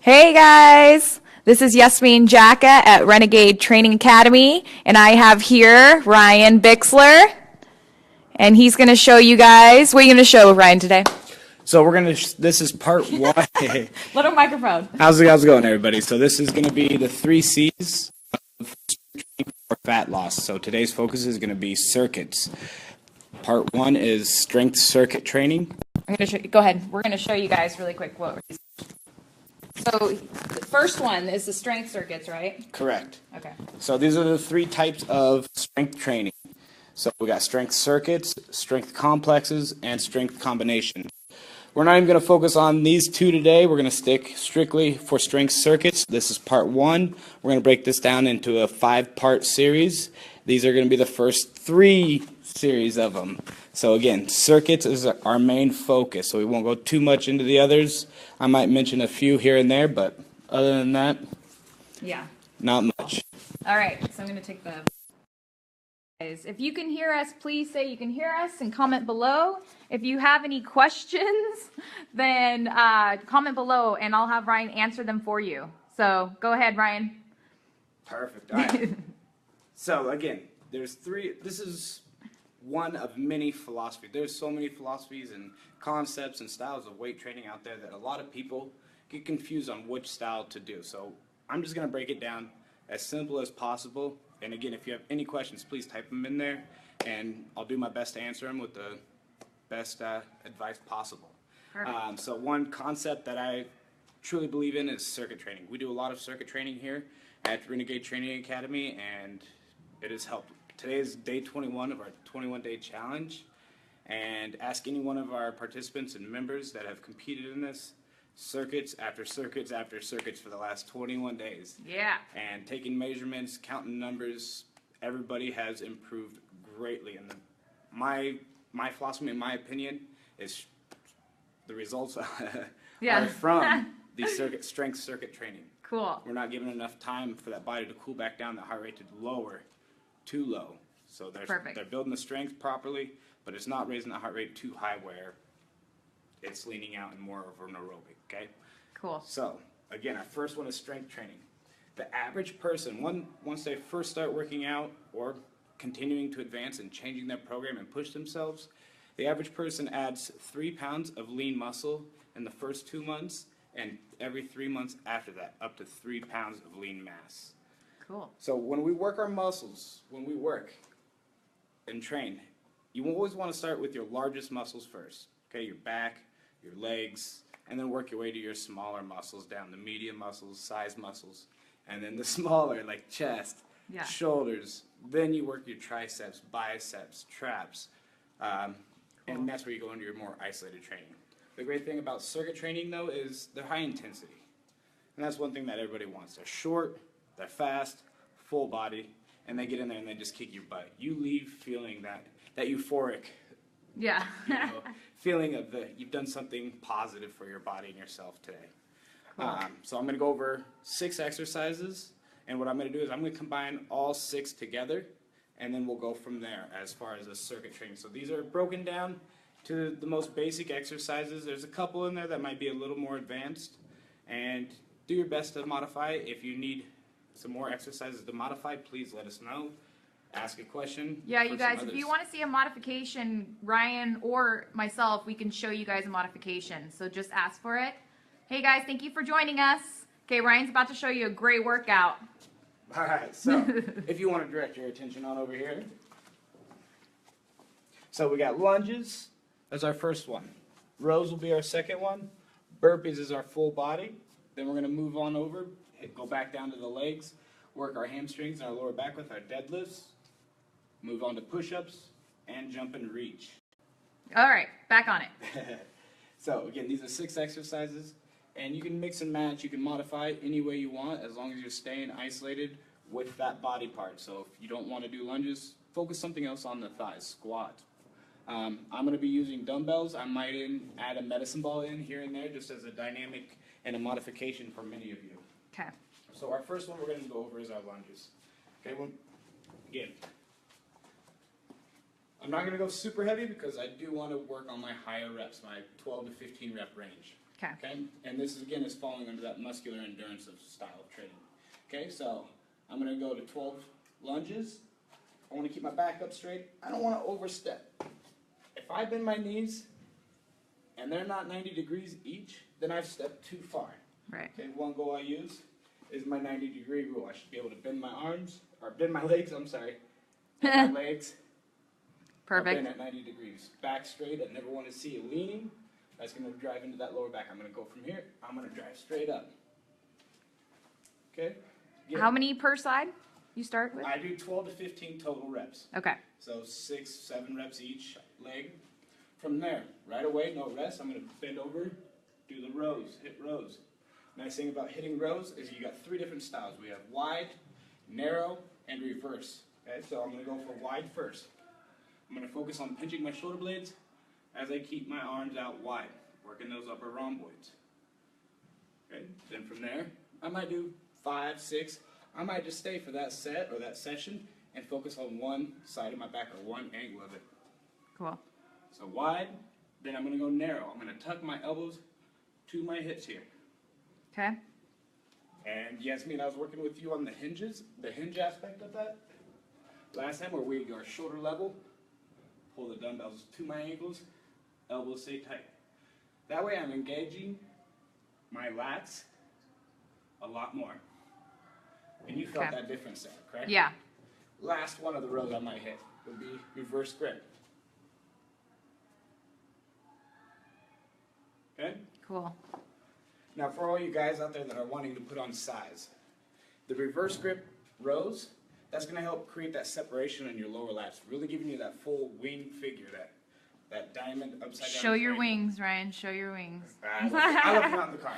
Hey guys, this is Yasmin Jacka at Renegade Training Academy, and I have here Ryan Bixler, and he's going to show you guys. What are you going to show, Ryan, today? So we're gonna. This is part one. Little microphone. How's it going, everybody? So this is gonna be the 3 C's of for fat loss. So today's focus is gonna be circuits. Part one is strength circuit training. Go ahead. We're going to show you guys really quick what. So the first one is the strength circuits, right? Correct. Okay. So these are the 3 types of strength training. So we got strength circuits, strength complexes, and strength combinations. We're not even going to focus on these 2 today. We're going to stick strictly for strength circuits. This is part one. We're going to break this down into a 5-part series. These are going to be the first 3 series of them. So again, circuits is our main focus, so we won't go too much into the others. I might mention a few here and there, but other than that, yeah, not much. All right, so I'm going to take the... If you can hear us, please say you can hear us and comment below. If you have any questions, then comment below and I'll have Ryan answer them for you. So go ahead, Ryan. Perfect. All right. So again, there's 3. This is one of many philosophies. There's so many philosophies and concepts and styles of weight training out there that a lot of people get confused on which style to do. So I'm just going to break it down as simple as possible. And again, if you have any questions, please type them in there, and I'll do my best to answer them with the best advice possible. So one concept that I truly believe in is circuit training. We do a lot of circuit training here at Renegade Training Academy, and it has helped. Today is day 21 of our 21-day challenge, and ask any one of our participants and members that have competed in this, circuits after circuits after circuits for the last 21 days. Yeah. And taking measurements, counting numbers, everybody has improved greatly. And my philosophy, in my opinion, is the results are from the strength circuit training. Cool. We're not giving enough time for that body to cool back down, the heart rate to lower, too low. So they're building the strength properly, but it's not raising the heart rate too high where it's leaning out and more of an aerobic, okay? Cool. So, again, our first one is strength training. The average person, once they first start working out or continuing to advance and changing their program and push themselves, the average person adds 3 pounds of lean muscle in the first 2 months, and every 3 months after that, up to 3 pounds of lean mass. Cool. So when we work our muscles, when we work and train, you always want to start with your largest muscles first. Okay, your back, your legs, and then work your way to your smaller muscles down, the medium muscles, size muscles, and then the smaller, like chest, shoulders. Then you work your triceps, biceps, traps, and that's where you go into your more isolated training. The great thing about circuit training, though, is they're high intensity, and that's one thing that everybody wants. They're short, they're fast, full body, and they get in there and they just kick your butt. You leave feeling that euphoric, feeling of you've done something positive for your body and yourself today. Cool. So I'm going to go over 6 exercises, and what I'm going to do is I'm going to combine all 6 together, and then we'll go from there as far as the circuit training. So these are broken down to the most basic exercises. There's a couple in there that might be a little more advanced, and do your best to modify. If you need some more exercises to modify, please let us know. Ask a question. Yeah, you guys, if you want to see a modification, Ryan or myself, we can show you guys a modification. So just ask for it. Hey guys, thank you for joining us. Okay, Ryan's about to show you a great workout. All right, so if you want to direct your attention on over here. So we got lunges as our first one. Rows will be our second one. Burpees is our full body. Then we're going to move on over, go back down to the legs, work our hamstrings and our lower back with our deadlifts. Move on to push-ups and jump and reach. All right, back on it. So again, these are 6 exercises, and you can mix and match. You can modify it any way you want as long as you're staying isolated with that body part. So if you don't want to do lunges, focus something else on the thighs, squat. I'm going to be using dumbbells. I might add a medicine ball in here and there just as a dynamic and a modification for many of you. Okay. So our first one we're going to go over is our lunges. Okay, again, I'm not going to go super heavy because I do want to work on my higher reps, my 12 to 15 rep range. Okay. Okay, and this is again is falling under that muscular endurance of style of training. Okay, so I'm gonna go to 12 lunges. I want to keep my back up straight. I don't want to overstep. If I bend my knees and they're not 90 degrees each, then I've stepped too far. Right. Okay, one goal I use is my 90-degree rule. I should be able to bend my arms, or bend my legs, I'm sorry. Bend my legs. Perfect. Bend at 90 degrees. Back straight. I never want to see you leaning. That's going to drive into that lower back. I'm going to go from here. I'm going to drive straight up. Okay? Again, How many per side you start with? I do 12 to 15 total reps. Okay. So 6, 7 reps each leg. From there, right away, no rest. I'm going to bend over, do the rows, hit rows. Nice thing about hitting rows is you got 3 different styles. We have wide, narrow, and reverse. Okay, so I'm going to go for wide first. I'm going to focus on pinching my shoulder blades as I keep my arms out wide, working those upper rhomboids. Okay, then from there, I might do 5, 6. I might just stay for that set or that session and focus on one side of my back or one angle of it. Cool. So wide, then I'm going to go narrow. I'm going to tuck my elbows to my hips here. Okay. And Yasmin, I was working with you on the hinges, the hinge aspect of that. Last time where we are shoulder level, pull the dumbbells to my ankles, elbows stay tight. That way I'm engaging my lats a lot more. And you felt Okay. that difference there, correct? Yeah. Last one of the rows I might hit would be reverse grip. Okay? Cool. Now for all you guys out there that are wanting to put on size, the reverse grip rows, that's going to help create that separation in your lower lats, really giving you that full wing figure, that diamond upside down. Show your triangle. wings, Ryan. Show your wings. I love them out in the car.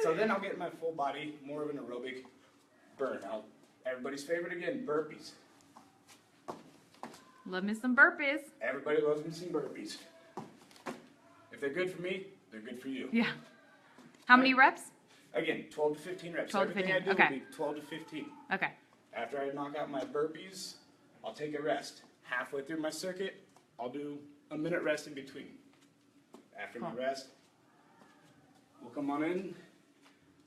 So then I'll get my full body, more of an aerobic burnout. Everybody's favorite again, burpees. Love me some burpees. Everybody loves me some burpees. If they're good for me, they're good for you. Yeah. How many reps? Again, 12 to 15 reps. 12 to Everything 15, I do okay. will be 12 to 15. Okay. After I knock out my burpees, I'll take a rest. Halfway through my circuit, I'll do a minute rest in between. After my Cool. rest, we'll come on in,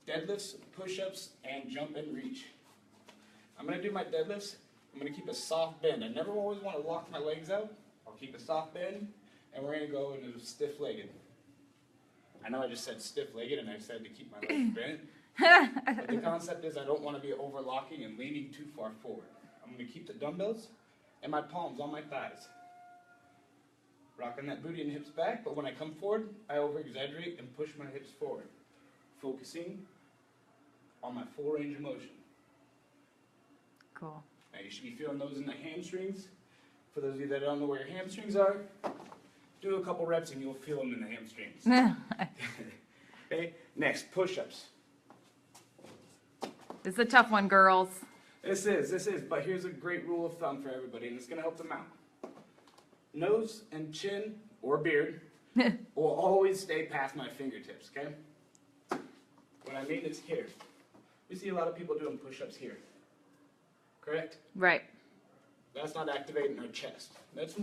deadlifts, push-ups, and jump and reach. I'm going to do my deadlifts. I'm going to keep a soft bend. I never always want to lock my legs out. I'll keep a soft bend, and we're going to go into stiff-legged. I know I just said stiff-legged, and I said to keep my legs bent. But the concept is I don't want to be overlocking and leaning too far forward. I'm going to keep the dumbbells and my palms on my thighs. Rocking that booty and hips back, but when I come forward, I over-exaggerate and push my hips forward. Focusing on my full range of motion. Cool. Now you should be feeling those in the hamstrings. For those of you that don't know where your hamstrings are, do a couple reps and you'll feel them in the hamstrings. Okay, next, push-ups. This is a tough one, girls. This is, but here's a great rule of thumb for everybody, and it's going to help them out. Nose and chin, or beard, will always stay past my fingertips, okay? What I mean is here. We see a lot of people doing push-ups here, correct? Right. That's not activating our chest. That's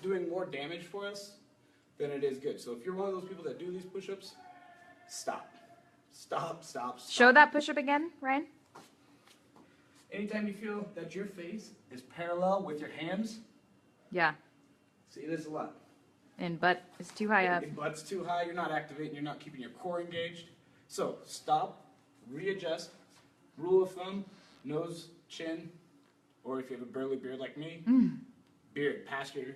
doing more damage for us than it is good. So if you're one of those people that do these push-ups, stop. Stop, stop, stop. Show that push-up again, Ryan. Anytime you feel that your face is parallel with your hands, Yeah. see this a lot. And butt is too high up. Your butt's too high, you're not activating, you're not keeping your core engaged. So stop, readjust. Rule of thumb, nose, chin, or if you have a burly beard like me, beard past your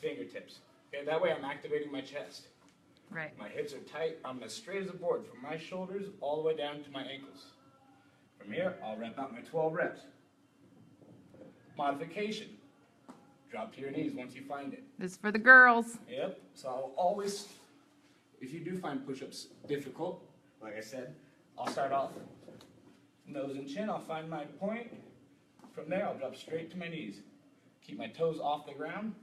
fingertips. Okay, that way I'm activating my chest. Right. My hips are tight, I'm as straight as a board from my shoulders all the way down to my ankles. From here, I'll rep out my 12 reps. Modification. Drop to your knees once you find it. This is for the girls. Yep. So I'll always, if you do find push-ups difficult, like I said, I'll start off nose and chin. I'll find my point. From there, I'll drop straight to my knees. Keep my toes off the ground.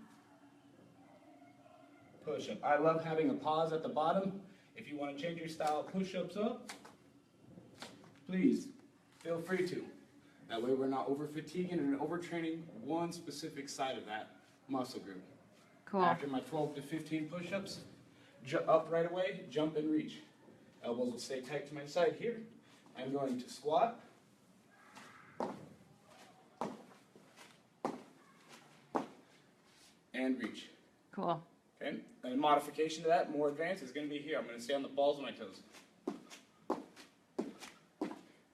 Push-up. I love having a pause at the bottom. If you want to change your style of push-ups up, please feel free to. That way we're not over-fatiguing and overtraining one specific side of that muscle group. Cool. After my 12 to 15 push-ups, up right away, jump and reach. Elbows will stay tight to my side here. I'm going to squat. And reach. Cool. Okay? And a modification to that, more advanced, is going to be here. I'm going to stay on the balls of my toes.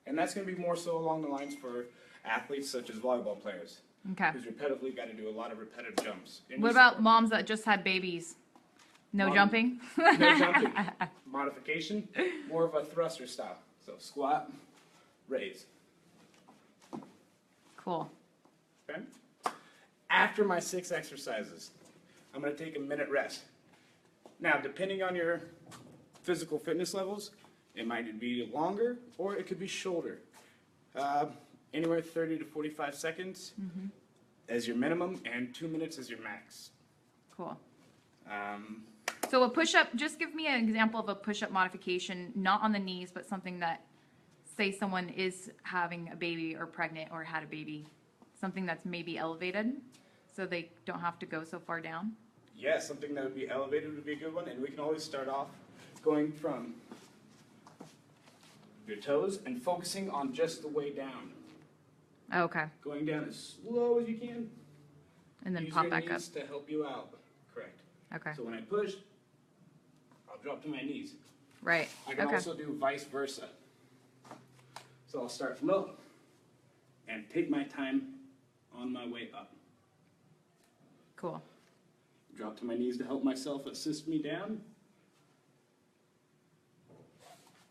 And that's going to be more so along the lines for athletes such as volleyball players. Okay. Who's repetitively got to do a lot of repetitive jumps. What about moms that just had babies? No jumping? No jumping. Modification, more of a thruster style. So squat, raise. Cool. Okay? After my 6 exercises, I'm going to take a minute rest. Now, depending on your physical fitness levels, it might be longer or it could be shorter. Anywhere 30 to 45 seconds as your minimum and 2 minutes as your max. Cool. So a push-up, just give me an example of a push-up modification, not on the knees, but something that, say someone is having a baby or pregnant or had a baby, something that's maybe elevated so they don't have to go so far down. Yeah, something that would be elevated would be a good one, and we can always start off going from your toes and focusing on just the way down. Okay. Going down as slow as you can. And then Use pop your back up. knees to help you out. Correct. Okay. So when I push, I'll drop to my knees. Right. I can Okay. also do vice versa. So I'll start low and take my time on my way up. Cool. Drop to my knees to help myself assist me down.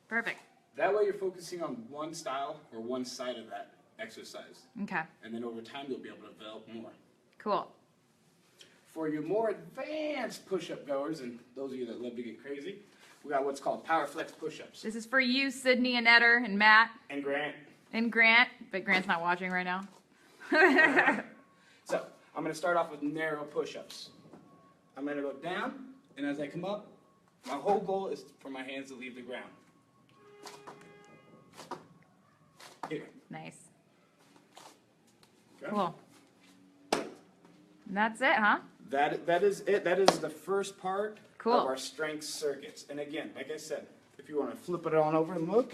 Perfect. That way you're focusing on one style or one side of that exercise. Okay. And then over time you'll be able to develop more. Cool. For your more advanced push-up goers, and those of you that love to get crazy, we got what's called Power Flex push-ups. This is for you, Sydney and Eder and Matt And Grant. and Grant, but Grant's not watching right now. So, I'm going to start off with narrow push-ups. I'm going to go down, and as I come up, my whole goal is for my hands to leave the ground. Here. Nice. Okay. Cool. And that's it, huh? That is it. That is the first part Cool. of our strength circuits. And again, like I said, if you want to flip it on over and look,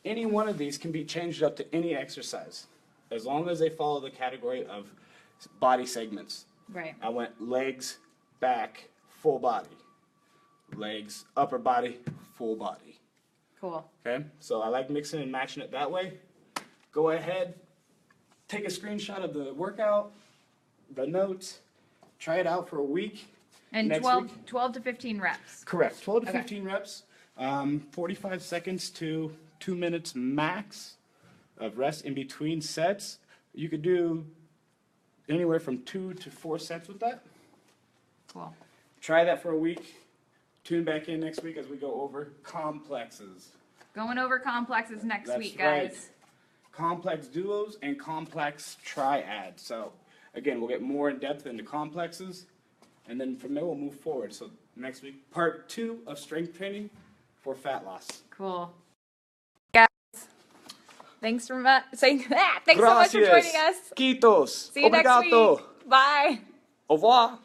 any one of these can be changed up to any exercise, as long as they follow the category of body segments. Right. I went legs, back, full body. Legs, upper body, full body. Cool. Okay? So I like mixing and matching it that way. Go ahead, take a screenshot of the workout, the notes, try it out for a week. And Next 12, week? 12 to 15 reps. Correct. 12 to Okay. 15 reps, 45 seconds to 2 minutes max of rest in between sets. You could do anywhere from 2 to 4 sets with that. Cool. Try that for a week. Tune back in next week as we go over complexes. Going over complexes next That's week, right. guys. Complex duos and complex triads. So again, we'll get more in depth into complexes, and then from there we'll move forward. So next week, part 2 of strength training for fat loss. Cool. Guys, thanks for saying that. Thanks so much for joining us. Quitos. See you next week. Bye. Au revoir.